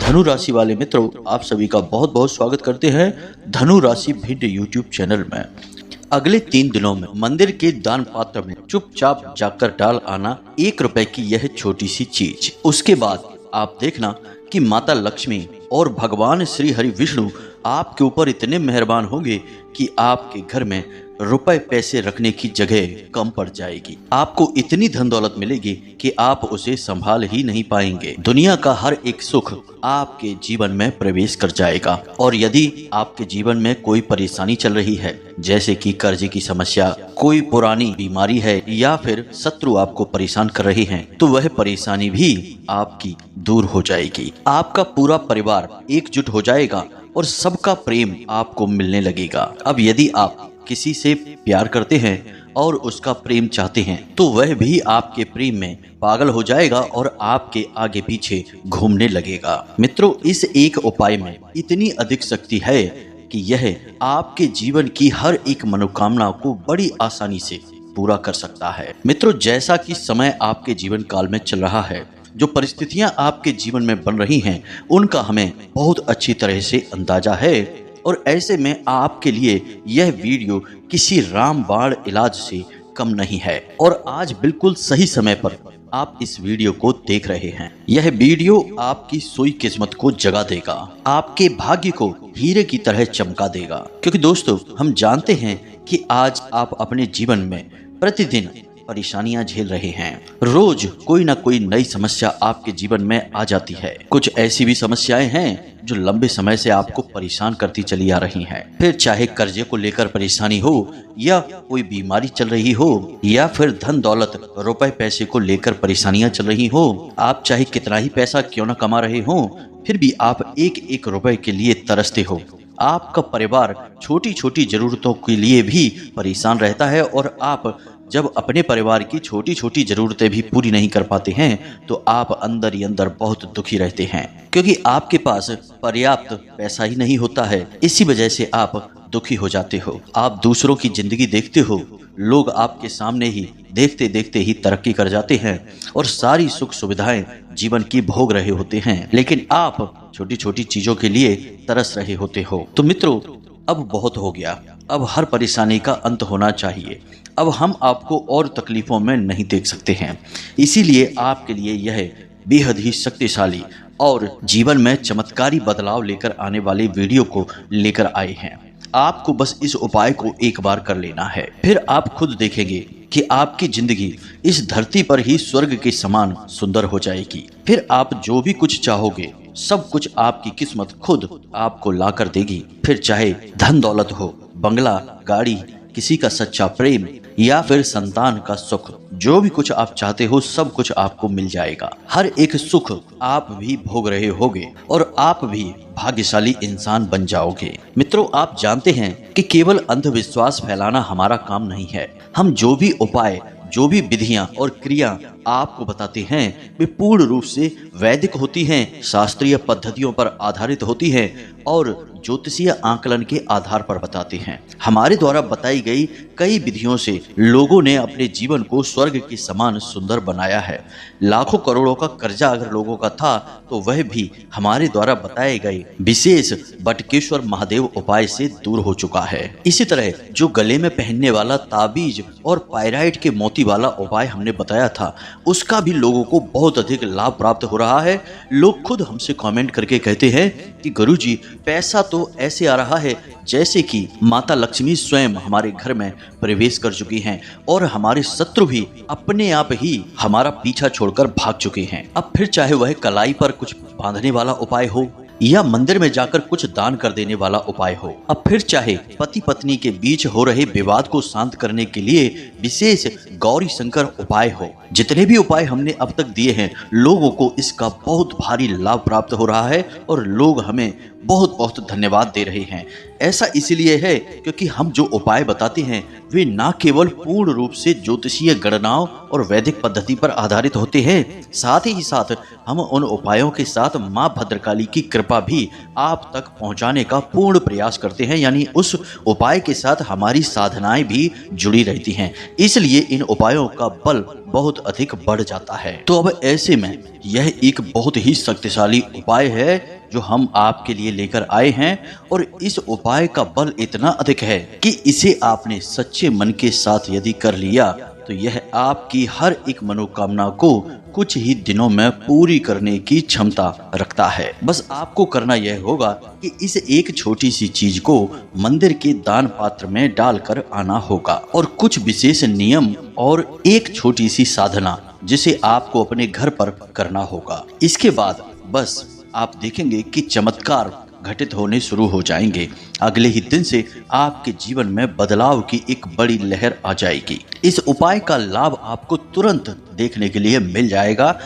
धनु राशि वाले मित्रों, आप सभी का बहुत बहुत स्वागत करते हैं धनु राशि भिड यूट्यूब चैनल में। अगले 3 दिनों में मंदिर के दान पात्र में चुपचाप जाकर डाल आना 1 रुपए की यह छोटी सी चीज। उसके बाद आप देखना कि माता लक्ष्मी और भगवान श्री हरि विष्णु आपके ऊपर इतने मेहरबान होंगे कि आपके घर में रुपए पैसे रखने की जगह कम पड़ जाएगी। आपको इतनी धन दौलत मिलेगी कि आप उसे संभाल ही नहीं पाएंगे। दुनिया का हर एक सुख आपके जीवन में प्रवेश कर जाएगा। और यदि आपके जीवन में कोई परेशानी चल रही है, जैसे कि कर्जे की समस्या, कोई पुरानी बीमारी है या फिर शत्रु आपको परेशान कर रहे हैं, तो वह परेशानी भी आपकी दूर हो जाएगी। आपका पूरा परिवार एकजुट हो जाएगा और सबका प्रेम आपको मिलने लगेगा। अब यदि आप किसी से प्यार करते हैं और उसका प्रेम चाहते हैं, तो वह भी आपके प्रेम में पागल हो जाएगा और आपके आगे पीछे घूमने लगेगा। मित्रों, इस एक उपाय में इतनी अधिक शक्ति है कि यह आपके जीवन की हर एक मनोकामना को बड़ी आसानी से पूरा कर सकता है। मित्रों, जैसा कि समय आपके जीवन काल में चल रहा है, जो परिस्थितियां आपके जीवन में बन रही हैं, उनका हमें बहुत अच्छी तरह से अंदाजा है। और ऐसे में आपके लिए यह वीडियो किसी रामबाण इलाज से कम नहीं है। और आज बिल्कुल सही समय पर आप इस वीडियो को देख रहे हैं। यह वीडियो आपकी सोई किस्मत को जगा देगा, आपके भाग्य को हीरे की तरह चमका देगा। क्योंकि दोस्तों, हम जानते हैं कि आज आप अपने जीवन में प्रतिदिन परेशानियां झेल रहे हैं। रोज कोई ना कोई नई समस्या आपके जीवन में आ जाती है। कुछ ऐसी भी समस्याएं हैं जो लंबे समय से आपको परेशान करती चली आ रही हैं। फिर चाहे कर्जे को लेकर परेशानी हो, या कोई बीमारी चल रही हो, या फिर धन दौलत रुपए पैसे को लेकर परेशानियां चल रही हो, आप चाहे कितना ही पैसा क्यों न कमा रहे हो, फिर भी आप एक एक रुपए के लिए तरसते हो। आपका परिवार छोटी छोटी जरूरतों के लिए भी परेशान रहता है और आप जब अपने परिवार की छोटी छोटी जरूरतें भी पूरी नहीं कर पाते हैं, तो आप अंदर ही अंदर बहुत दुखी रहते हैं, क्योंकि आपके पास पर्याप्त पैसा ही नहीं होता है। इसी वजह से आप दुखी हो जाते हो। आप दूसरों की जिंदगी देखते हो, लोग आपके सामने ही देखते देखते ही तरक्की कर जाते हैं और सारी सुख सुविधाएं जीवन की भोग रहे होते हैं, लेकिन आप छोटी छोटी चीजों के लिए तरस रहे होते हो। तो मित्रों, अब बहुत हो गया। अब हर परेशानी का अंत होना चाहिए। अब हम आपको और तकलीफों में नहीं देख सकते हैं। इसीलिए आपके लिए यह बेहद ही शक्तिशाली और जीवन में चमत्कारी बदलाव लेकर आने वाले वीडियो को लेकर आए हैं। आपको बस इस उपाय को एक बार कर लेना है, फिर आप खुद देखेंगे कि आपकी जिंदगी इस धरती पर ही स्वर्ग के समान सुंदर हो जाएगी। फिर आप जो भी कुछ चाहोगे, सब कुछ आपकी किस्मत खुद आपको ला कर देगी। फिर चाहे धन दौलत हो, बंगला, गाड़ी, किसी का सच्चा प्रेम या फिर संतान का सुख, जो भी कुछ आप चाहते हो सब कुछ आपको मिल जाएगा। हर एक सुख आप भी भोग रहे होगे और आप भी भाग्यशाली इंसान बन जाओगे। मित्रों, आप जानते हैं कि केवल अंधविश्वास फैलाना हमारा काम नहीं है। हम जो भी उपाय, जो भी विधियां और क्रिया आपको बताते हैं, वे पूर्ण रूप से वैदिक होती हैं, शास्त्रीय पद्धतियों पर आधारित होती हैं और ज्योतिषीय आकलन के आधार पर बताते हैं। हमारे द्वारा बताई गई कई विधियों से लोगों ने अपने जीवन को स्वर्ग के समान सुंदर बनाया है। लाखों करोड़ों का कर्जा अगर लोगों का था, तो वह भी हमारे द्वारा बताए गए विशेष बटकेश्वर महादेव उपाय से दूर हो चुका है। इसी तरह जो गले में पहनने वाला ताबीज और पायराइट के मोती वाला उपाय हमने बताया था, उसका भी लोगों को बहुत अधिक लाभ प्राप्त हो रहा है। लोग खुद हमसे कमेंट करके कहते हैं कि गुरुजी, पैसा तो ऐसे आ रहा है जैसे कि माता लक्ष्मी स्वयं हमारे घर में प्रवेश कर चुकी हैं और हमारे शत्रु भी अपने आप ही हमारा पीछा छोड़कर भाग चुके हैं। अब फिर चाहे वह कलाई पर कुछ बांधने वाला उपाय हो या मंदिर में जाकर कुछ दान कर देने वाला उपाय हो, अब फिर चाहे पति पत्नी के बीच हो रहे विवाद को शांत करने के लिए विशेष गौरी शंकर उपाय हो, जितने भी उपाय हमने अब तक दिए हैं, लोगों को इसका बहुत भारी लाभ प्राप्त हो रहा है और लोग हमें बहुत बहुत धन्यवाद दे रहे हैं। ऐसा इसलिए है क्योंकि हम जो उपाय बताते हैं वे न केवल पूर्ण रूप से ज्योतिषीय गणनाओं और वैदिक पद्धति पर आधारित होते हैं, साथ ही साथ हम उन उपायों के साथ माँ भद्रकाली की कृपा भी आप तक पहुंचाने का पूर्ण प्रयास करते हैं। यानी उस उपाय के साथ हमारी साधनाएं भी जुड़ी रहती हैं, इसलिए इन उपायों का बल बहुत अधिक बढ़ जाता है। तो अब ऐसे में यह एक बहुत ही शक्तिशाली उपाय है जो हम आपके लिए लेकर आए हैं, और इस उपाय का बल इतना अधिक है कि इसे आपने सच्चे मन के साथ यदि कर लिया तो यह आपकी हर एक मनोकामना को कुछ ही दिनों में पूरी करने की क्षमता रखता है। बस आपको करना यह होगा कि इस एक छोटी सी चीज को मंदिर के दान पात्र में डालकर आना होगा, और कुछ विशेष नियम और एक छोटी सी साधना जिसे आपको अपने घर पर करना होगा। इसके बाद बस आप देखेंगे कि चमत्कार घटित होने शुरू हो जाएंगे। अगले ही दिन से आपके जीवन में बदलाव की एक बड़ी लहर आ जाएगी। इस उपाय का लाभ आपको तुरंत देखने के लिए मिल जाएगा।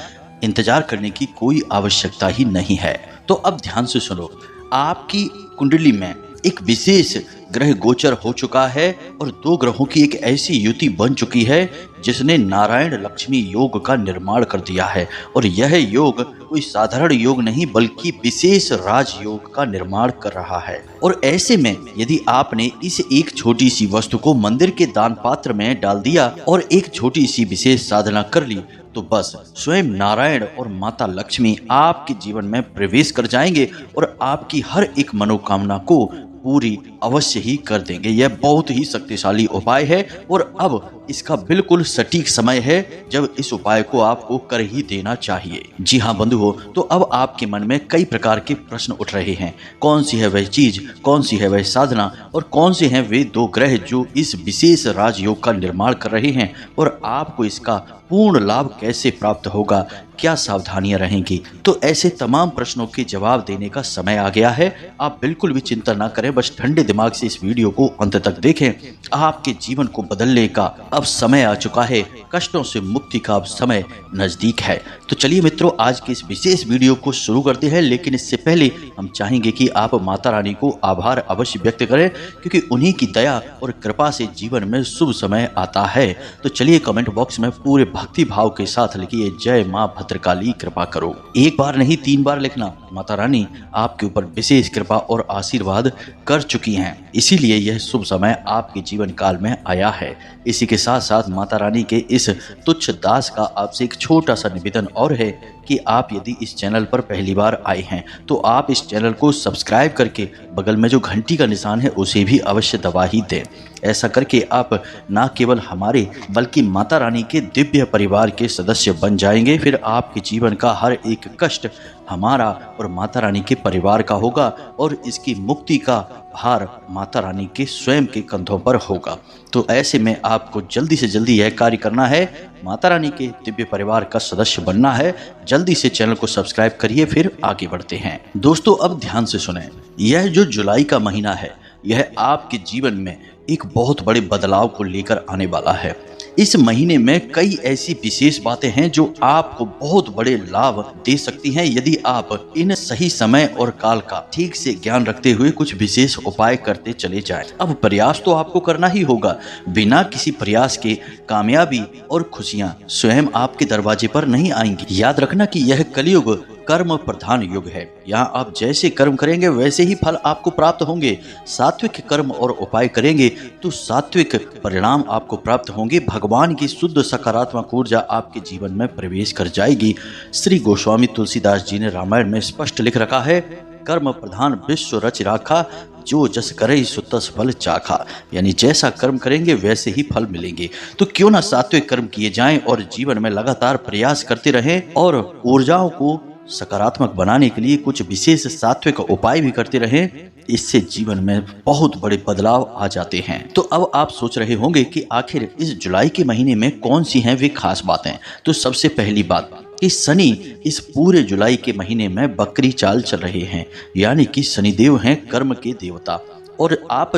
इंतजार करने की कोई आवश्यकता ही नहीं है। तो अब ध्यान से सुनो, आपकी कुंडली में एक विशेष ग्रह गोचर हो चुका है और दो ग्रहों की एक ऐसी युति बन चुकी है जिसने नारायण लक्ष्मी योग का निर्माण कर दिया है। और यह योग कोई साधारण योग नहीं बल्कि विशेष राजयोग का निर्माण कर रहा है। और ऐसे में यदि आपने इस एक छोटी सी वस्तु को मंदिर के दान पात्र में डाल दिया और एक छोटी सी विशेष साधना कर ली तो बस स्वयं नारायण और माता लक्ष्मी आपके जीवन में प्रवेश कर जाएंगे और आपकी हर एक मनोकामना को पूरी अवश्य ही कर देंगे। यह बहुत ही शक्तिशाली उपाय है और अब इसका बिल्कुल सटीक समय है जब इस उपाय को आपको कर ही देना चाहिए। जी हाँ बंधुओं, तो अब आपके मन में कई प्रकार के प्रश्न उठ रहे हैं। कौन सी है वह चीज, कौन सी है वह साधना और कौन से हैं वे दो ग्रह जो इस विशेष राजयोग का निर्माण कर रहे हैं, और आपको इसका पूर्ण लाभ कैसे प्राप्त होगा, क्या सावधानियां रहेंगी। तो ऐसे तमाम प्रश्नों के जवाब देने का समय आ गया है। आप बिल्कुल भी चिंता ना करें, बस ठंडे दिमाग से इस वीडियो को अंत तक देखें। आपके जीवन को बदलने का अब समय आ चुका है, कष्टों से मुक्ति का अब समय नजदीक है। तो चलिए मित्रों, आज के इस विशेष वीडियो को शुरू करते हैं, लेकिन इससे पहले हम चाहेंगे कि आप माता रानी को आभार अवश्य व्यक्त करें, क्योंकि उन्हीं की दया और कृपा से जीवन में शुभ समय आता है। तो चलिए कमेंट बॉक्स में पूरे भक्ति भाव के साथ लिखिए, जय माँ भद्रकाली कृपा करो। एक बार नहीं 3 बार लिखना। माता रानी आपके ऊपर विशेष कृपा और आशीर्वाद कर चुकी हैं, इसीलिए यह शुभ समय आपके जीवन काल में आया है। इसी के साथ साथ माता रानी के इस तुच्छ दास का आपसे एक छोटा सा निवेदन और है कि आप यदि इस चैनल पर पहली बार आए हैं तो आप इस चैनल को सब्सक्राइब करके बगल में जो घंटी का निशान है उसे भी अवश्य दबा ही दें। ऐसा करके आप न केवल हमारे बल्कि माता रानी के दिव्य परिवार के सदस्य बन जाएंगे। फिर आपके जीवन का हर एक कष्ट हमारा और माता रानी के परिवार का होगा और इसकी मुक्ति का भार माता रानी के स्वयं के कंधों पर होगा। तो ऐसे में आपको जल्दी से जल्दी यह कार्य करना है, माता रानी के दिव्य परिवार का सदस्य बनना है। जल्दी से चैनल को सब्सक्राइब करिए, फिर आगे बढ़ते हैं। दोस्तों अब ध्यान से सुनें, यह जो जुलाई का महीना है यह आपके जीवन में एक बहुत बड़े बदलाव को लेकर आने वाला है। इस महीने में कई ऐसी विशेष बातें हैं जो आपको बहुत बड़े लाभ दे सकती हैं यदि आप इन सही समय और काल का ठीक से ज्ञान रखते हुए कुछ विशेष उपाय करते चले जाएं। अब प्रयास तो आपको करना ही होगा, बिना किसी प्रयास के कामयाबी और खुशियां स्वयं आपके दरवाजे पर नहीं आएंगी। याद रखना कि यह कलयुग कर्म प्रधान युग है। यहाँ आप जैसे कर्म करेंगे वैसे ही फल आपको प्राप्त होंगे। सात्विक कर्म और उपाय करेंगे तो सात्विक परिणाम आपको प्राप्त होंगे। भगवान की शुद्ध सकारात्मक ऊर्जा आपके जीवन में प्रवेश कर जाएगी। श्री गोस्वामी तुलसीदास जी ने रामायण में स्पष्ट लिख रखा है, कर्म प्रधान विश्व रच राखा, जो जस करे सो तस फल चाखा। यानी जैसा कर्म करेंगे वैसे ही फल मिलेंगे। तो क्यों ना सात्विक कर्म किए जाएं और जीवन में लगातार प्रयास करते रहें और ऊर्जाओं को सकारात्मक बनाने के लिए कुछ विशेष सात्विक उपाय भी करते रहें। इससे जीवन में बहुत बड़े बदलाव आ जाते हैं। तो अब आप सोच रहे होंगे कि आखिर इस जुलाई के महीने में कौन सी हैं वे खास बातें। तो सबसे पहली बात कि शनि इस पूरे जुलाई के महीने में बकरी चाल चल रहे हैं, यानी कि शनिदेव हैं कर्म के देवता। और आप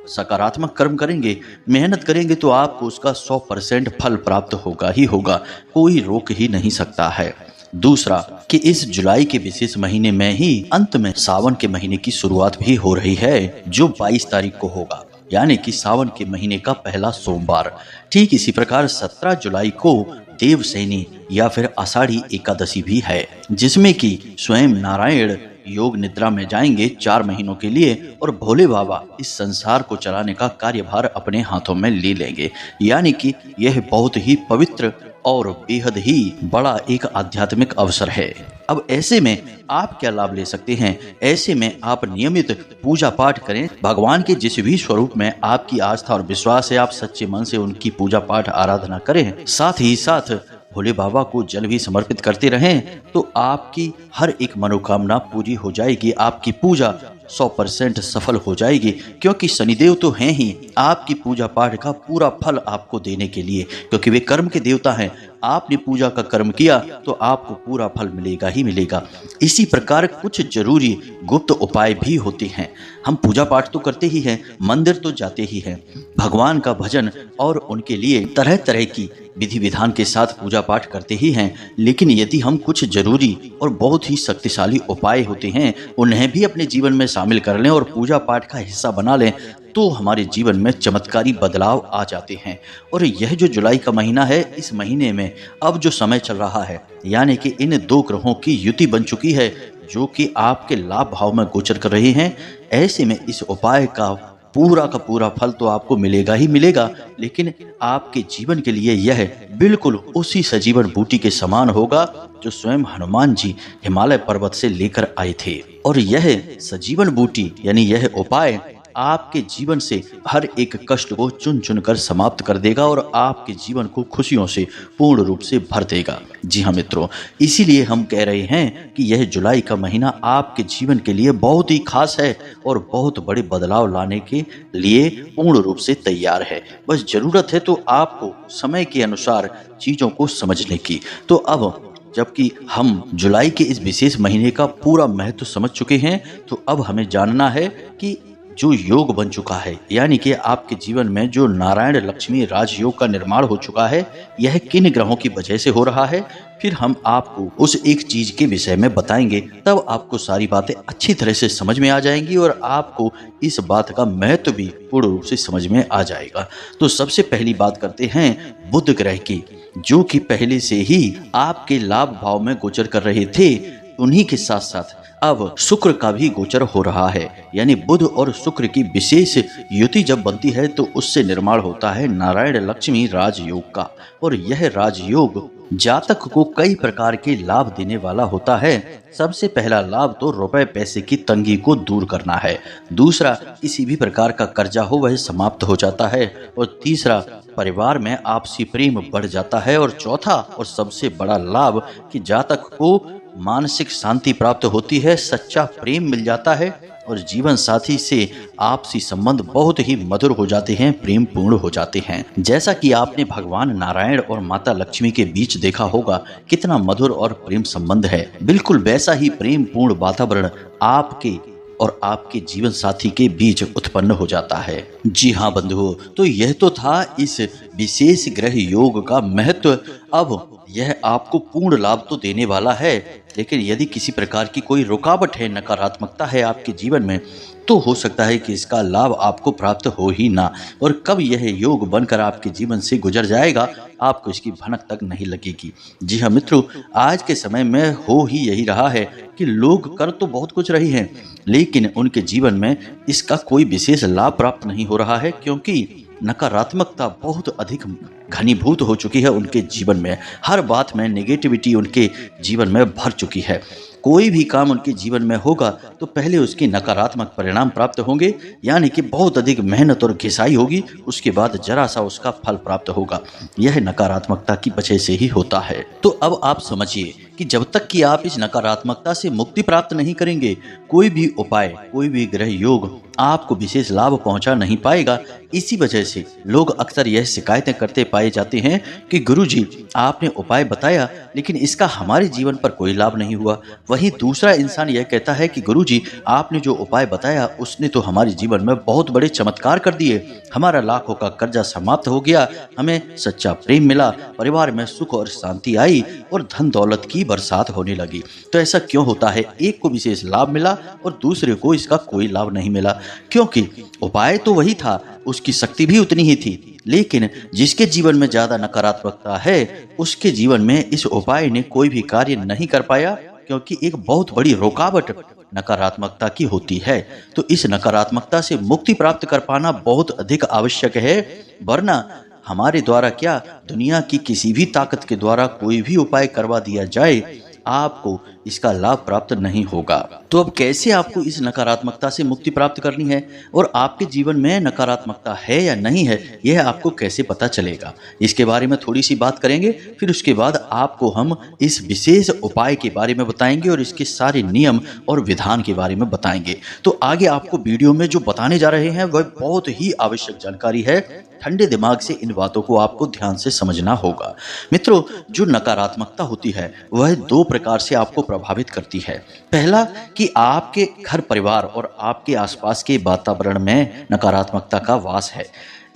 सकारात्मक कर्म करेंगे, मेहनत करेंगे तो आपको उसका 100% फल प्राप्त होगा ही होगा, कोई रोक ही नहीं सकता है। दूसरा कि इस जुलाई के विशेष महीने में ही अंत में सावन के महीने की शुरुआत भी हो रही है, जो 22 तारीख को होगा, यानी कि सावन के महीने का पहला सोमवार। ठीक इसी प्रकार 17 जुलाई को देवसैनी या फिर आषाढ़ी एकादशी भी है, जिसमें कि स्वयं नारायण योग निद्रा में जाएंगे 4 महीनों के लिए और भोले बाबा इस संसार को चलाने का कार्यभार अपने हाथों में ले लेंगे। यानी कि यह बहुत ही पवित्र और बेहद ही बड़ा एक आध्यात्मिक अवसर है। अब ऐसे में आप क्या लाभ ले सकते हैं? ऐसे में आप नियमित पूजा पाठ करें। भगवान के जिस भी स्वरूप में आपकी आस्था और विश्वास है, आप सच्चे मन से उनकी पूजा पाठ आराधना करें। साथ ही साथ भोले बाबा को जल भी समर्पित करते रहें, तो आपकी हर एक मनोकामना पूरी हो जाएगी। आपकी पूजा 100% सफल हो जाएगी, क्योंकि शनिदेव तो हैं ही आपकी पूजा पाठ का पूरा फल आपको देने के लिए, क्योंकि वे कर्म के देवता हैं। आपने पूजा का कर्म किया तो आपको पूरा फल मिलेगा ही मिलेगा। इसी प्रकार कुछ जरूरी गुप्त उपाय भी होते हैं। हम पूजा पाठ तो करते ही हैं, मंदिर तो जाते ही हैं, भगवान का भजन और उनके लिए तरह तरह की विधि विधान के साथ पूजा पाठ करते ही हैं, लेकिन यदि हम कुछ जरूरी और बहुत ही शक्तिशाली उपाय होते हैं उन्हें भी अपने जीवन में शामिल कर लें और पूजा पाठ का हिस्सा बना लें, तो हमारे जीवन में चमत्कारी बदलाव आ जाते हैं। और यह जो जुलाई का महीना है, इस महीने में अब जो समय चल रहा है, यानी कि इन दो ग्रहों की युति बन चुकी है जो कि आपके लाभ भाव में गोचर कर रहे हैं। ऐसे में इस उपाय का पूरा फल तो आपको मिलेगा ही मिलेगा, लेकिन आपके जीवन के लिए यह बिल्कुल उसी सजीवन बूटी के समान होगा जो स्वयं हनुमान जी हिमालय पर्वत से लेकर आए थे। और यह सजीवन बूटी यानी यह उपाय आपके जीवन से हर एक कष्ट को चुन चुन कर समाप्त कर देगा और आपके जीवन को खुशियों से पूर्ण रूप से भर देगा। जी हाँ मित्रों, इसीलिए हम कह रहे हैं कि यह जुलाई का महीना आपके जीवन के लिए बहुत ही खास है और बहुत बड़े बदलाव लाने के लिए पूर्ण रूप से तैयार है। बस जरूरत है तो आपको समय के अनुसार चीजों को समझने की। तो अब जबकि हम जुलाई के इस विशेष महीने का पूरा महत्व समझ चुके हैं, तो अब हमें जानना है कि जो योग बन चुका है, यानी कि आपके जीवन में जो नारायण लक्ष्मी राजयोग का निर्माण हो चुका है, यह किन ग्रहों की वजह से हो रहा है। फिर हम आपको उस एक चीज के विषय में बताएंगे, तब आपको सारी बातें अच्छी तरह से समझ में आ जाएंगी और आपको इस बात का महत्व भी पूर्ण रूप से समझ में आ जाएगा। तो सबसे पहली बात करते हैं बुध ग्रह की, जो कि पहले से ही आपके लाभ भाव में गोचर कर रहे थे। उन्हीं के साथ साथ अब शुक्र का भी गोचर हो रहा है, यानी बुध और शुक्र की विशेष युति जब बनती है तो उससे निर्माण होता है नारायण लक्ष्मी राजयोग का। और यह राजयोग जातक को कई प्रकार के लाभ देने वाला होता है। सबसे पहला लाभ तो रुपए पैसे की तंगी को दूर करना है, दूसरा किसी भी प्रकार का कर्जा हो वह समाप्त हो जाता है, और तीसरा परिवार में आपसी प्रेम बढ़ जाता है, और चौथा और सबसे बड़ा लाभ कि जातक को मानसिक शांति प्राप्त होती है, सच्चा प्रेम मिल जाता है और जीवन साथी से आपसी संबंध बहुत ही मधुर हो जाते हैं, प्रेम पूर्ण हो जाते हैं। जैसा कि आपने भगवान नारायण और माता लक्ष्मी के बीच देखा होगा कितना मधुर और प्रेम संबंध है, बिल्कुल वैसा ही प्रेम पूर्ण वातावरण आपके और आपके जीवन साथी के बीच उत्पन्न हो जाता है। जी हाँ बंधुओं, तो यह तो था इस विशेष ग्रह योग का महत्व। अब यह आपको पूर्ण लाभ तो देने वाला है, लेकिन यदि किसी प्रकार की कोई रुकावट है, नकारात्मकता है आपके जीवन में, तो हो सकता है कि इसका लाभ आपको प्राप्त हो ही ना। और कब यह योग बनकर आपके जीवन से गुजर जाएगा आपको इसकी भनक तक नहीं लगेगी। जी हाँ मित्रों, आज के समय में हो ही यही रहा है कि लोग कर तो बहुत कुछ रहे हैं, लेकिन उनके जीवन में इसका कोई विशेष लाभ प्राप्त नहीं हो रहा है, क्योंकि नकारात्मकता बहुत अधिक घनीभूत हो चुकी है उनके जीवन में। हर बात में नेगेटिविटी उनके जीवन में भर चुकी है। कोई भी काम उनके जीवन में होगा तो पहले उसके नकारात्मक परिणाम प्राप्त होंगे, यानी कि बहुत अधिक मेहनत और घिसाई होगी, उसके बाद जरा सा उसका फल प्राप्त होगा। यह नकारात्मकता की वजह से ही होता है। तो अब आप समझिए कि जब तक कि आप इस नकारात्मकता से मुक्ति प्राप्त नहीं करेंगे, कोई भी उपाय, कोई भी ग्रह योग आपको विशेष लाभ पहुंचा नहीं पाएगा। इसी वजह से लोग अक्सर यह शिकायतें करते पाए जाते हैं कि गुरुजी आपने उपाय बताया लेकिन इसका हमारे जीवन पर कोई लाभ नहीं हुआ। वहीं दूसरा इंसान यह कहता है कि गुरुजी आपने जो उपाय बताया उसने तो हमारे जीवन में बहुत बड़े चमत्कार कर दिए, हमारा लाखों का कर्जा समाप्त हो गया, हमें सच्चा प्रेम मिला, परिवार में सुख और शांति आई और धन दौलत की बरसात होने लगी। तो ऐसा क्यों होता है? एक को विशेष लाभ मिला और दूसरे को इसका कोई लाभ नहीं मिला, क्योंकि उपाय तो वही था, उसकी शक्ति भी उतनी ही थी, लेकिन जिसके जीवन में ज्यादा नकारात्मकता है उसके जीवन में इस उपाय ने कोई भी कार्य नहीं कर पाया, क्योंकि एक बहुत बड़ी रुकावट नकारात्मकता की होती है। तो इस नकारात्मकता से मुक्ति प्राप्त कर पाना बहुत अधिक आवश्यक है, वरना हमारे द्वारा क्या, दुनिया की किसी भी ताकत के द्वारा कोई भी उपाय करवा दिया जाए, आपको इसका लाभ प्राप्त नहीं होगा। तो अब कैसे आपको इस नकारात्मकता से मुक्ति प्राप्त करनी है और आपके जीवन में नकारात्मकता है या नहीं है, यह आपको कैसे पता चलेगा, इसके बारे में थोड़ी सी बात करेंगे। फिर उसके बाद आपको हम इस विशेष उपाय के बारे में बताएंगे और इसके सारे नियम और विधान के बारे में बताएंगे। तो आगे आपको वीडियो में जो बताने जा रहे हैं वह बहुत ही आवश्यक जानकारी है। ठंडे दिमाग से इन बातों को आपको ध्यान से समझना होगा। मित्रों, जो नकारात्मकता होती है वह दो प्रकार से आपको प्रभावित करती है। पहला कि आपके घर परिवार और आपके आसपास के वातावरण में नकारात्मकता का वास है।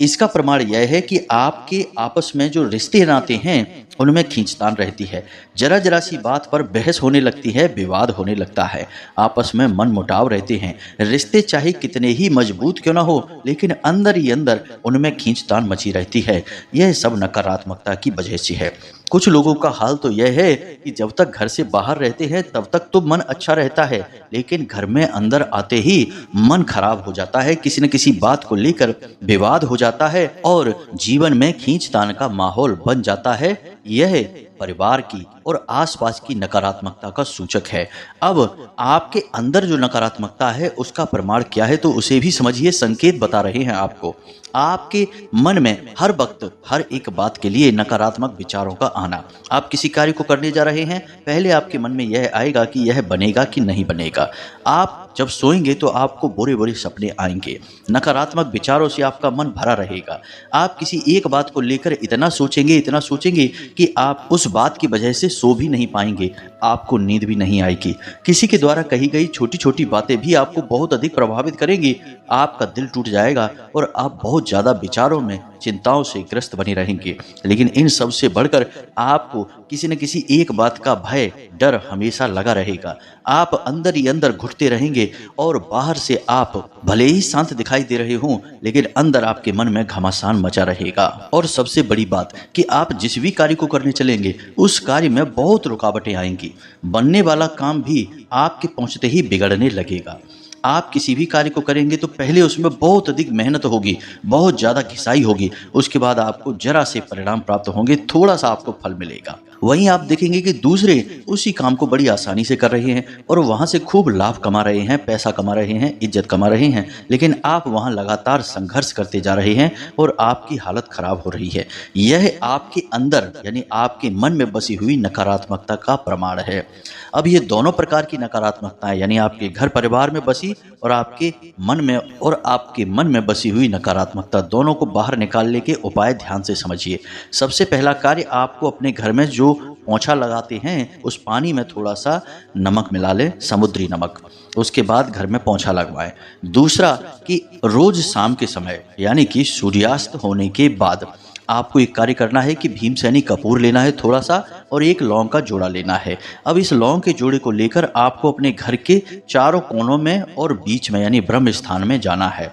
इसका प्रमाण यह है कि आपके आपस में जो रिश्ते नाते हैं उनमें खींचतान रहती है। जरा जरा सी बात पर बहस होने लगती है, विवाद होने लगता है, आपस में मन मुटाव रहते हैं। रिश्ते चाहे कितने ही मजबूत क्यों ना हो, लेकिन अंदर ही अंदर उनमें खींचतान मची रहती है। यह सब नकारात्मकता की वजह से है। कुछ लोगों का हाल तो यह है कि जब तक घर से बाहर रहते हैं तब तक तो मन अच्छा रहता है, लेकिन घर में अंदर आते ही मन खराब हो जाता है, किसी न किसी बात को लेकर विवाद हो जाता है और जीवन में खींचतान का माहौल बन जाता है। यह परिवार की और आसपास की नकारात्मकता का सूचक है। अब आपके अंदर जो नकारात्मकता है उसका प्रमाण क्या है, तो उसे भी समझिए। संकेत बता रहे हैं आपको। आपके मन में हर वक्त हर एक बात के लिए नकारात्मक विचारों का आना। आप किसी कार्य को करने जा रहे हैं, पहले आपके मन में यह आएगा कि यह बनेगा कि नहीं बनेगा। आप जब सोएंगे तो आपको बुरे बुरे सपने आएंगे, नकारात्मक विचारों से आपका मन भरा रहेगा। आप किसी एक बात को लेकर इतना सोचेंगे कि आप उस बात की वजह से सो भी नहीं पाएंगे, आपको नींद भी नहीं आएगी। किसी के द्वारा कही गई छोटी छोटी बातें भी आपको बहुत अधिक प्रभावित करेंगी। आपका दिल टूट जाएगा और आप बहुत ज़्यादा विचारों में, चिंताओं से ग्रस्त बने रहेंगे। लेकिन इन सब से बढ़कर आपको किसी न किसी एक बात का भय, डर हमेशा लगा रहेगा। आप अंदर ही अंदर घुटते रहेंगे और बाहर से आप भले ही शांत दिखाई दे रहे हों, लेकिन अंदर आपके मन में घमासान मचा रहेगा। और सबसे बड़ी बात कि आप जिस भी कार्य को करने चलेंगे उस कार्य में बहुत रुकावटें आएंगी। बनने वाला काम भी आपके पहुंचते ही बिगड़ने लगेगा। आप किसी भी कार्य को करेंगे तो पहले उसमें बहुत अधिक मेहनत होगी, बहुत ज़्यादा घिसाई होगी, उसके बाद आपको जरा से परिणाम प्राप्त होंगे, थोड़ा सा आपको फल मिलेगा। वहीं आप देखेंगे कि दूसरे उसी काम को बड़ी आसानी से कर रहे हैं और वहाँ से खूब लाभ कमा रहे हैं, पैसा कमा रहे हैं, इज्जत कमा रहे हैं, लेकिन आप वहाँ लगातार संघर्ष करते जा रहे हैं और आपकी हालत खराब हो रही है। यह आपके अंदर यानी आपके मन में बसी हुई नकारात्मकता का प्रमाण है। अब ये दोनों प्रकार की नकारात्मकताएं यानी आपके घर परिवार में बसी और आपके मन में बसी हुई नकारात्मकता, दोनों को बाहर निकालने के उपाय ध्यान से समझिए। सबसे पहला कार्य, आपको अपने घर में जो पोंछा लगाते हैं उस पानी में थोड़ा सा नमक मिला लें, समुद्री नमक। उसके बाद घर में पोंछा लगवाएं। दूसरा कि रोज शाम के समय यानी कि सूर्यास्त होने के बाद आपको एक कार्य करना है कि भीमसेनी कपूर लेना है थोड़ा सा और एक लौंग का जोड़ा लेना है। अब इस लौंग के जोड़े को लेकर आपको अपने घर के चारों कोनों में और बीच में यानी ब्रह्म स्थान में जाना है।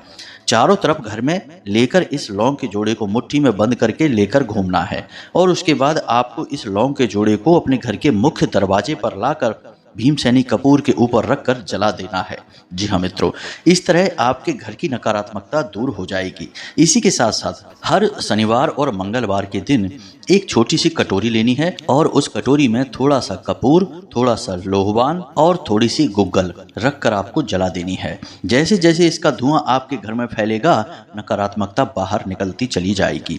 चारों तरफ घर में लेकर इस लौंग के जोड़े को मुट्ठी में बंद करके लेकर घूमना है और उसके बाद आपको इस लौंग के जोड़े को अपने घर के मुख्य दरवाजे पर लाकर भीमसेनी कपूर के ऊपर रखकर जला देना है। जी हाँ मित्रों, इस तरह आपके घर की नकारात्मकता दूर हो जाएगी। इसी के साथ साथ हर शनिवार और मंगलवार के दिन एक छोटी सी कटोरी लेनी है और उस कटोरी में थोड़ा सा कपूर, थोड़ा सा लोहवान और थोड़ी सी गुग्गल रखकर आपको जला देनी है। जैसे जैसे इसका धुआं आपके घर में फैलेगा, नकारात्मकता बाहर निकलती चली जाएगी।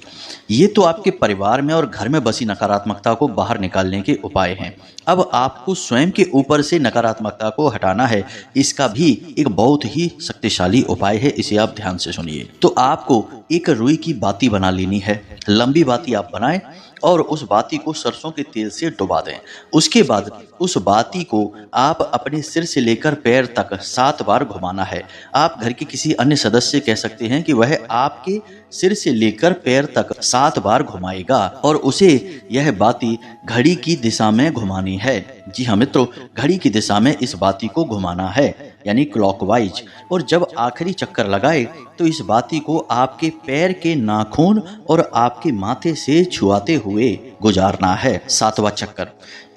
ये तो आपके परिवार में और घर में बसी नकारात्मकता को बाहर निकालने के उपाय हैं। अब आपको स्वयं के ऊपर से नकारात्मकता को हटाना है। इसका भी एक बहुत ही शक्तिशाली उपाय है, इसे आप ध्यान से सुनिए। तो आपको एक रुई की बाती बना लेनी है। लंबी बाती आप बनाएं और उस बाती को सरसों के तेल से डुबा दें। उसके बाद उस बाती को आप अपने सिर से लेकर पैर तक 7 बार घुमाना है। आप घर के किसी अन्य सदस्य से कह सकते हैं कि वह आपके सिर से लेकर पैर तक 7 बार घुमाएगा और उसे यह बाती घड़ी की दिशा में घुमानी है। जी हाँ मित्रों, घड़ी की दिशा में इस बाती को घुमाना है यानी क्लॉकवाइज। और जब आखिरी चक्कर लगाए तो इस बाती को आपके पैर के नाखून और आपके माथे से छुआते हुए गुजारना है 7वां चक्कर।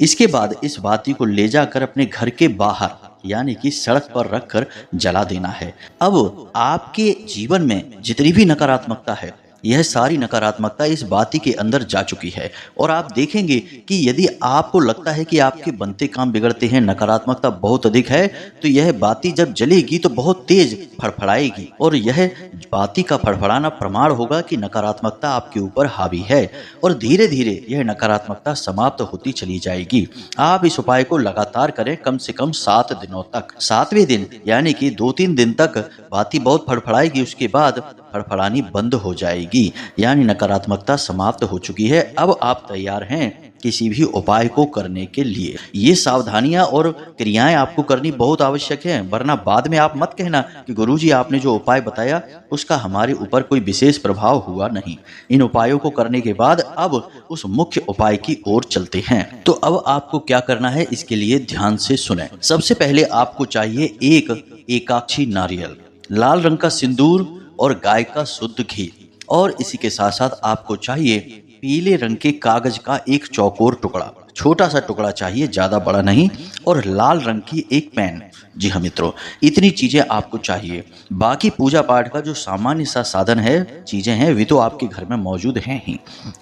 इसके बाद इस बाती को ले जाकर अपने घर के बाहर यानी कि सड़क पर रखकर जला देना है। अब आपके जीवन में जितनी भी नकारात्मकता है यह सारी नकारात्मकता इस बाती के अंदर जा चुकी है। और आप देखेंगे कि यदि आपको लगता है कि आपके बनते काम बिगड़ते हैं, नकारात्मकता बहुत अधिक है, तो यह बाती जब जलेगी तो बहुत तेज फड़फड़ाएगी और यह बाती का फड़फड़ाना प्रमाण होगा कि नकारात्मकता आपके ऊपर हावी है और धीरे धीरे यह नकारात्मकता समाप्त होती चली जाएगी। आप इस उपाय को लगातार करें, कम से कम 7 दिनों तक। 7वें दिन यानी कि 2-3 दिन तक बाती बहुत फड़फड़ाएगी, उसके बाद फड़फड़ानी बंद हो जाएगी, यानी नकारात्मकता समाप्त हो चुकी है। अब आप तैयार हैं किसी भी उपाय को करने के लिए। ये सावधानियां और क्रियाएं आपको करनी बहुत आवश्यक है, वरना बाद में आप मत कहना कि गुरुजी आपने जो उपाय बताया उसका हमारे ऊपर कोई विशेष प्रभाव हुआ नहीं। इन उपायों को करने के बाद अब उस मुख्य उपाय की ओर चलते हैं। तो अब आपको क्या करना है, इसके लिए ध्यान से सुने। सबसे पहले आपको चाहिए एक एकाक्षी नारियल, लाल रंग का सिंदूर और गाय का शुद्ध घी, और इसी के साथ साथ आपको चाहिए पीले रंग के कागज का एक चौकोर टुकड़ा, छोटा सा टुकड़ा चाहिए, ज्यादा बड़ा नहीं, और लाल रंग की एक पेन। जी हाँ मित्रों, इतनी चीजें आपको चाहिए। बाकी पूजा पाठ का जो सामान्य सा साधन है, चीजें हैं, वे तो आपके घर में मौजूद हैं ही।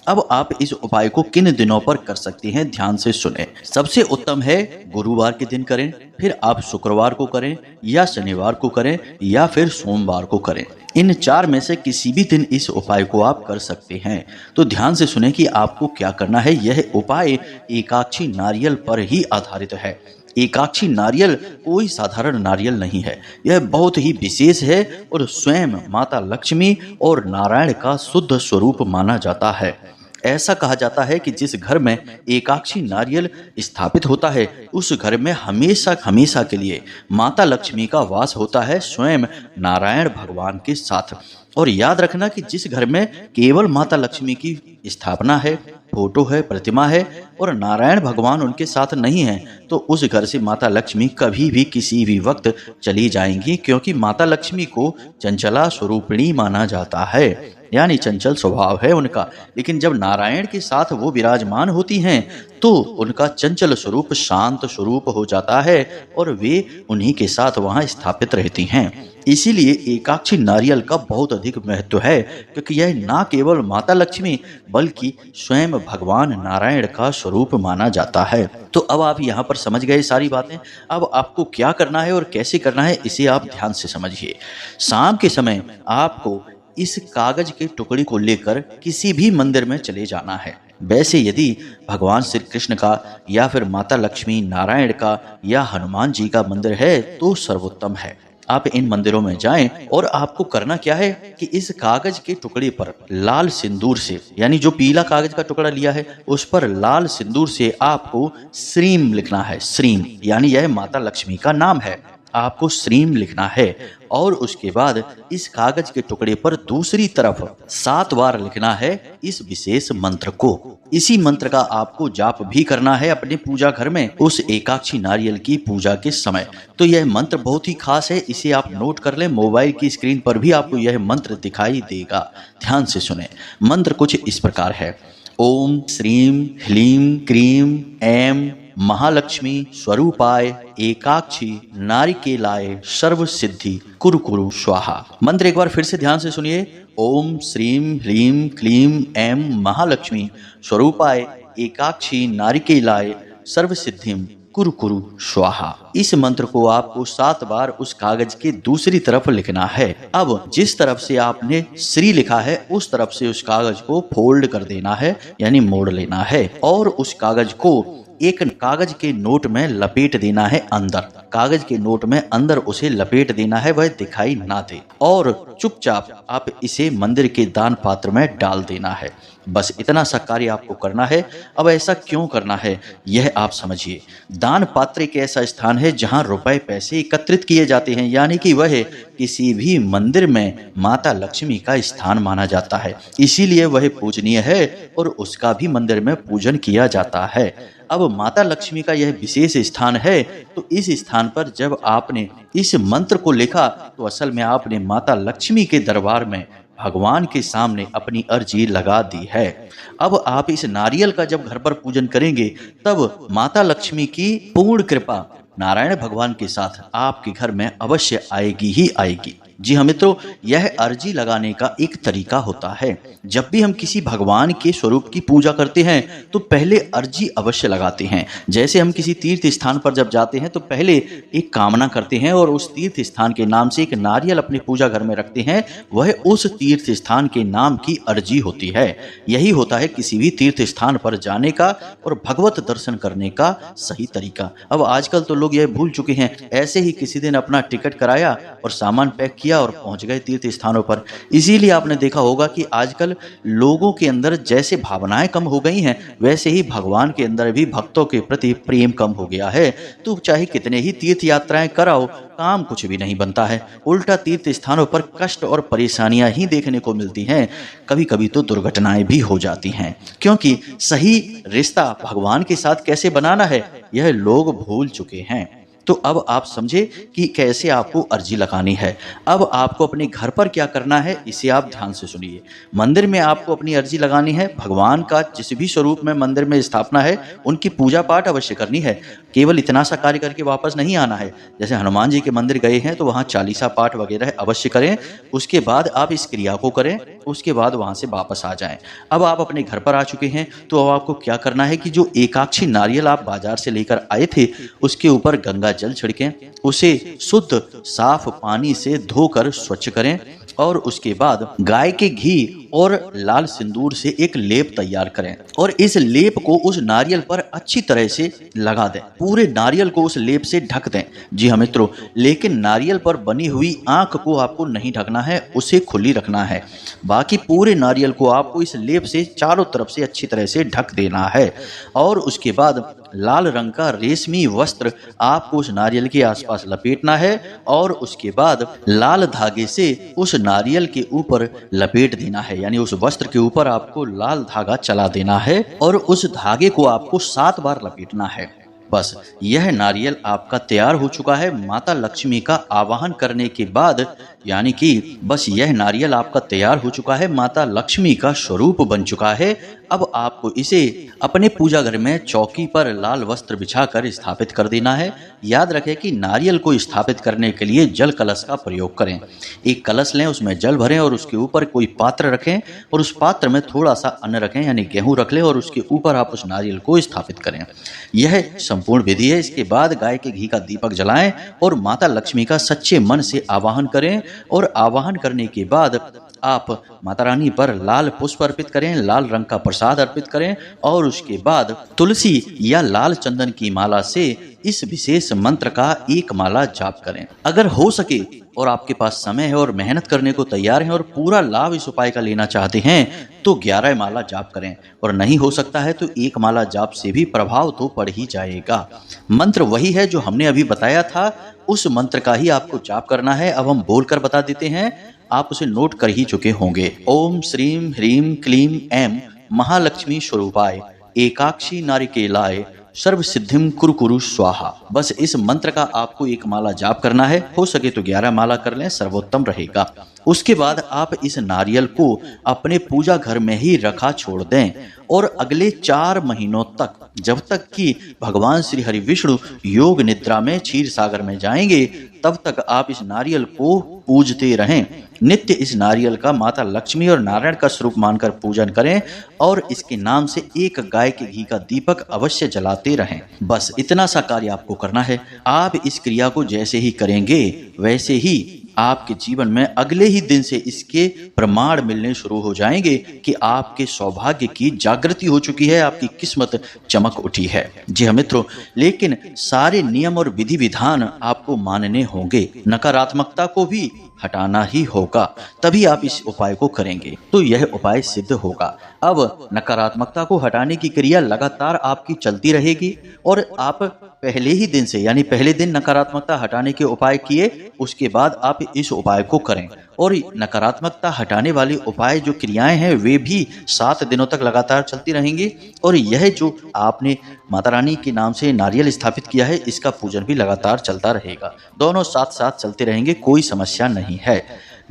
अब आप इस उपाय को किन दिनों पर कर सकते हैं, ध्यान से सुने। सबसे उत्तम है गुरुवार के दिन करें, फिर आप शुक्रवार को करें या शनिवार को करें या फिर सोमवार को करें। इन 4 में से किसी भी दिन इस उपाय को आप कर सकते हैं। तो ध्यान से सुने कि आपको क्या करना है। यह उपाय एकाक्षी नारियल पर ही आधारित है। एकाक्षी नारियल कोई साधारण नारियल नहीं है, यह बहुत ही विशेष है और स्वयं माता लक्ष्मी और नारायण का शुद्ध स्वरूप माना जाता है। ऐसा कहा जाता है कि जिस घर में एकाक्षी नारियल स्थापित होता है, उस घर में हमेशा हमेशा के लिए माता लक्ष्मी का वास होता है, स्वयं नारायण भगवान के साथ। और याद रखना कि जिस घर में केवल माता लक्ष्मी की स्थापना है, फोटो है, प्रतिमा है और नारायण भगवान उनके साथ नहीं है, तो उस घर से माता लक्ष्मी कभी भी किसी भी वक्त चली जाएंगी, क्योंकि माता लक्ष्मी को चंचला स्वरूपिणी माना जाता है, यानी चंचल स्वभाव है उनका। लेकिन जब नारायण के साथ वो विराजमान होती हैं तो उनका चंचल स्वरूप शांत स्वरूप हो जाता है और वे उन्हीं के साथ वहां स्थापित रहती हैं। इसीलिए एकाक्षी नारियल का बहुत अधिक महत्व है, क्योंकि यह ना केवल माता लक्ष्मी बल्कि स्वयं भगवान नारायण का स्वरूप माना जाता है। तो अब आप यहाँ पर समझ गए सारी बातें। अब आपको क्या करना है और कैसे करना है, इसे आप ध्यान से समझिए। शाम के समय आपको इस कागज के टुकड़ी को लेकर किसी भी मंदिर में चले जाना है। वैसे यदि भगवान श्री कृष्ण का या फिर माता लक्ष्मी नारायण का या हनुमान जी का मंदिर है तो सर्वोत्तम है। आप इन मंदिरों में जाएं और आपको करना क्या है कि इस कागज के टुकड़े पर लाल सिंदूर से, यानी जो पीला कागज का टुकड़ा लिया है उस पर लाल सिंदूर से आपको श्रीम लिखना है। श्रीम यानी यह माता लक्ष्मी का नाम है, आपको श्रीम लिखना है। और उसके बाद इस कागज के टुकड़े पर दूसरी तरफ 7 बार लिखना है इस विशेष मंत्र को। इसी मंत्र का आपको जाप भी करना है अपने पूजा घर में उस एकाक्षी नारियल की पूजा के समय। तो यह मंत्र बहुत ही खास है, इसे आप नोट कर लें। मोबाइल की स्क्रीन पर भी आपको यह मंत्र दिखाई देगा। ध्यान से सुने। मंत्र कुछ इस प्रकार है। ओम श्रीम ह्लीम क्रीम ऐं महालक्ष्मी स्वरूपाय एकाक्षी नारिकेलाय सर्व सिद्धि कुरु कुरु स्वाहा। मंत्र एक बार फिर से ध्यान से सुनिए। ओम श्रीम ह्लीम क्लीम ऐं महालक्ष्मी स्वरूपाय एकाक्षी नारिकेलाय सर्व सिद्धिम कुरु कुरु स्वाहा। इस मंत्र को आपको 7 बार उस कागज के दूसरी तरफ लिखना है। अब जिस तरफ से आपने श्री लिखा है उस तरफ से उस कागज को फोल्ड कर देना है, यानी मोड़ लेना है, और उस कागज को एक कागज के नोट में लपेट देना है अंदर। कागज के नोट में अंदर उसे लपेट देना है, वह दिखाई ना दे, और चुपचाप आप इसे मंदिर के दान पात्र में डाल देना है। बस इतना सा कार्य आपको करना है। अब ऐसा क्यों करना है यह आप समझिए। दान पात्र एक ऐसा स्थान है जहां रुपए पैसे एकत्रित किए जाते हैं, यानी कि वह किसी भी मंदिर में माता लक्ष्मी का स्थान माना जाता है, इसीलिए वह पूजनीय है और उसका भी मंदिर में पूजन किया जाता है। अब माता लक्ष्मी का यह विशेष स्थान है, तो इस स्थान पर जब आपने इस मंत्र को लिखा तो असल में आपने माता लक्ष्मी के दरबार में भगवान के सामने अपनी अर्जी लगा दी है। अब आप इस नारियल का जब घर पर पूजन करेंगे तब माता लक्ष्मी की पूर्ण कृपा नारायण भगवान के साथ आपके घर में अवश्य आएगी ही आएगी। जी हाँ मित्रों, यह अर्जी लगाने का एक तरीका होता है। जब भी हम किसी भगवान के स्वरूप की पूजा करते हैं तो पहले अर्जी अवश्य लगाते हैं। जैसे हम किसी तीर्थ स्थान पर जब जाते हैं तो पहले एक कामना करते हैं और उस तीर्थ स्थान के नाम से एक नारियल अपने पूजा घर में रखते हैं। वह उस तीर्थ स्थान के नाम की अर्जी होती है। यही होता है किसी भी तीर्थ स्थान पर जाने का और भगवत दर्शन करने का सही तरीका। अब आजकल तो लोग यह भूल चुके हैं। ऐसे ही किसी दिन अपना टिकट कराया और सामान पैक किया और पहुंच गए तीर्थ स्थानों पर। इसीलिए आपने देखा होगा कि आजकल लोगों के अंदर जैसे भावनाएं कम हो गई हैं, वैसे ही भगवान के अंदर भी भक्तों के प्रति प्रेम कम हो गया है। तो चाहे कितने ही तीर्थ यात्राएं कराओ, काम कुछ भी नहीं बनता है। उल्टा तीर्थ स्थानों पर कष्ट और परेशानियां ही देखने को मिलती हैं। कभी कभी तो दुर्घटनाएं भी हो जाती हैं, क्योंकि सही रिश्ता भगवान के साथ कैसे बनाना है यह लोग भूल चुके हैं। तो अब आप समझे कि कैसे आपको अर्जी लगानी है। अब आपको अपने घर पर क्या करना है इसे आप ध्यान से सुनिए। मंदिर में आपको अपनी अर्जी लगानी है। भगवान का जिस भी स्वरूप में मंदिर में स्थापना है उनकी पूजा पाठ अवश्य करनी है। केवल इतना सा कार्य करके वापस नहीं आना है। जैसे हनुमान जी के मंदिर गए हैं तो वहाँ चालीसा पाठ वगैरह अवश्य करें। उसके बाद आप इस क्रिया को करें, उसके बाद वहाँ से वापस आ जाएं। अब आप अपने घर पर आ चुके हैं तो अब आपको क्या करना है कि जो एकाक्षी नारियल आप बाजार से लेकर आए थे उसके ऊपर गंगा जल छिड़कें। उसे शुद्ध साफ पानी से धोकर स्वच्छ करें और उसके बाद गाय के घी और लाल सिंदूर से एक लेप तैयार करें और इस लेप को उस नारियल पर अच्छी तरह से लगा दें। पूरे नारियल को उस लेप से ढक दें। जी हाँ मित्रों, लेकिन नारियल पर बनी हुई आंख को आपको नहीं ढकना है, उसे खुली रखना है। बाकी पूरे नारियल को आपको इस लेप से चारों तरफ से अच्छी तरह से ढक देना है और उसके बाद लाल रंग का रेशमी वस्त्र आपको उस नारियल के आसपास लपेटना है और उसके बाद लाल धागे से उस नारियल के ऊपर लपेट देना है। यानी उस वस्त्र के ऊपर आपको लाल धागा चला देना है और उस धागे को आपको 7 बार लपेटना है। बस यह नारियल आपका तैयार हो चुका है। माता लक्ष्मी का आवाहन करने के बाद, यानी कि बस यह नारियल आपका तैयार हो चुका है, माता लक्ष्मी का स्वरूप बन चुका है। अब आपको इसे अपने पूजा घर में चौकी पर लाल वस्त्र बिछाकर स्थापित कर देना है। याद रखें कि नारियल को स्थापित करने के लिए जल कलश का प्रयोग करें। एक कलश लें, उसमें जल भरें और उसके ऊपर कोई पात्र रखें और उस पात्र में थोड़ा सा अन्न रखें, यानी गेहूं रख लें और उसके ऊपर आप उस नारियल को स्थापित करें। यह संपूर्ण विधि है। इसके बाद गाय के घी का दीपक जलाएं और माता लक्ष्मी का सच्चे मन से आवाहन करें और आवाहन करने के बाद आप माता रानी पर लाल पुष्प अर्पित करें, लाल रंग का प्रसाद अर्पित करें और उसके बाद तुलसी या लाल चंदन की माला से इस विशेष मंत्र का एक माला जाप करें। अगर हो सके और आपके पास समय है और मेहनत करने को तैयार हैं और पूरा लाभ इस उपाय का लेना चाहते हैं तो 11 माला जाप करें और नहीं हो सकता है तो 1 माला जाप से भी प्रभाव तो पड़ ही जाएगा। मंत्र वही है जो हमने अभी बताया था, उस मंत्र का ही आपको जाप करना है। अब हम बोलकर बता देते हैं, आप उसे नोट कर ही चुके होंगे। ओम श्रीम ह्रीम क्लीम ऐं महालक्ष्मी स्वरूपाय एकाक्षी नारिकेलाय सर्व सिद्धिम कुरु कुरु स्वाहा। बस इस मंत्र का आपको 1 माला जाप करना है। हो सके तो 11 माला कर लें, सर्वोत्तम रहेगा। उसके बाद आप इस नारियल को अपने पूजा घर में ही रखा छोड़ दें और अगले 4 महीनों तक, जब तक कि भगवान श्री हरि विष्णु योग निद्रा में क्षीर सागर में जाएंगे, तब तक आप इस नारियल को पूजते रहें। नित्य इस नारियल का माता लक्ष्मी और नारायण का स्वरूप मानकर पूजन करें और इसके नाम से एक गाय के घी का दीपक अवश्य जलाते रहें। बस इतना सा कार्य आपको करना है। आप इस क्रिया को जैसे ही करेंगे वैसे ही आपके जीवन में अगले ही दिन से इसके प्रमाण मिलने शुरू हो जाएंगे कि आपके सौभाग्य की जागृति हो चुकी है, आपकी किस्मत चमक उठी है। जी हाँ मित्रों, लेकिन सारे नियम और विधि विधान आपको मानने होंगे। नकारात्मकता को भी हटाना ही होगा, तभी आप इस उपाय को करेंगे तो यह उपाय सिद्ध होगा। अब नकारात्मकता को हटाने की क्रिया लगातार आपकी चलती रहेगी और आप पहले ही दिन से, यानी पहले दिन नकारात्मकता हटाने के उपाय किए, उसके बाद आप इस उपाय को करें और नकारात्मकता हटाने वाले उपाय जो क्रियाएं हैं वे भी 7 दिनों तक लगातार चलती रहेंगी और यह जो आपने माता रानी के नाम से नारियल स्थापित किया है इसका पूजन भी लगातार चलता रहेगा। दोनों साथ साथ चलते रहेंगे, कोई समस्या नहीं है।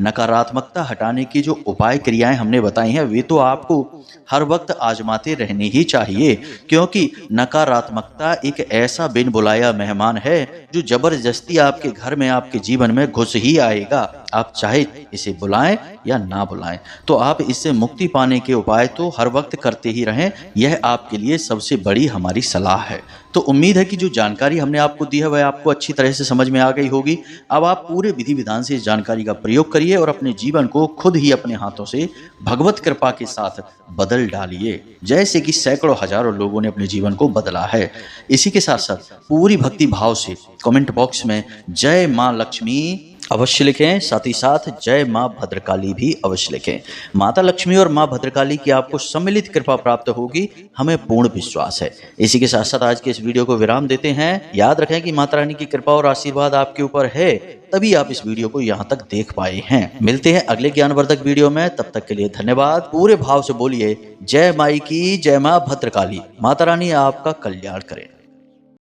नकारात्मकता हटाने की जो उपाय क्रियाएं हमने बताई हैं वे तो आपको हर वक्त आजमाते रहने ही चाहिए, क्योंकि नकारात्मकता एक ऐसा बिन बुलाया मेहमान है जो जबरदस्ती आपके घर में, आपके जीवन में घुस ही आएगा। आप चाहे इसे बुलाएं या ना बुलाएं। तो आप इससे मुक्ति पाने के उपाय तो हर वक्त करते ही रहें, यह आपके लिए सबसे बड़ी हमारी सलाह है। तो उम्मीद है कि जो जानकारी हमने आपको दी है वह आपको अच्छी तरह से समझ में आ गई होगी। अब आप पूरे विधि विधान से इस जानकारी का प्रयोग करिए और अपने जीवन को खुद ही अपने हाथों से भगवत कृपा के साथ बदल डालिए, जैसे कि सैकड़ों हजारों लोगों ने अपने जीवन को बदला है। इसी के साथ साथ पूरी भक्ति भाव से कमेंट बॉक्स में जय मां लक्ष्मी अवश्य लिखें, साथ ही साथ जय मां भद्रकाली भी अवश्य लिखें। माता लक्ष्मी और मां भद्रकाली की आपको सम्मिलित कृपा प्राप्त होगी, हमें पूर्ण विश्वास है। इसी के साथ साथ आज के इस वीडियो को विराम देते हैं। याद रखें कि माता रानी की कृपा और आशीर्वाद आपके ऊपर है, तभी आप इस वीडियो को यहाँ तक देख पाए हैं। मिलते हैं अगले ज्ञानवर्धक वीडियो में, तब तक के लिए धन्यवाद। पूरे भाव से बोलिए जय माई की, जय मां भद्रकाली। माता रानी आपका कल्याण करें।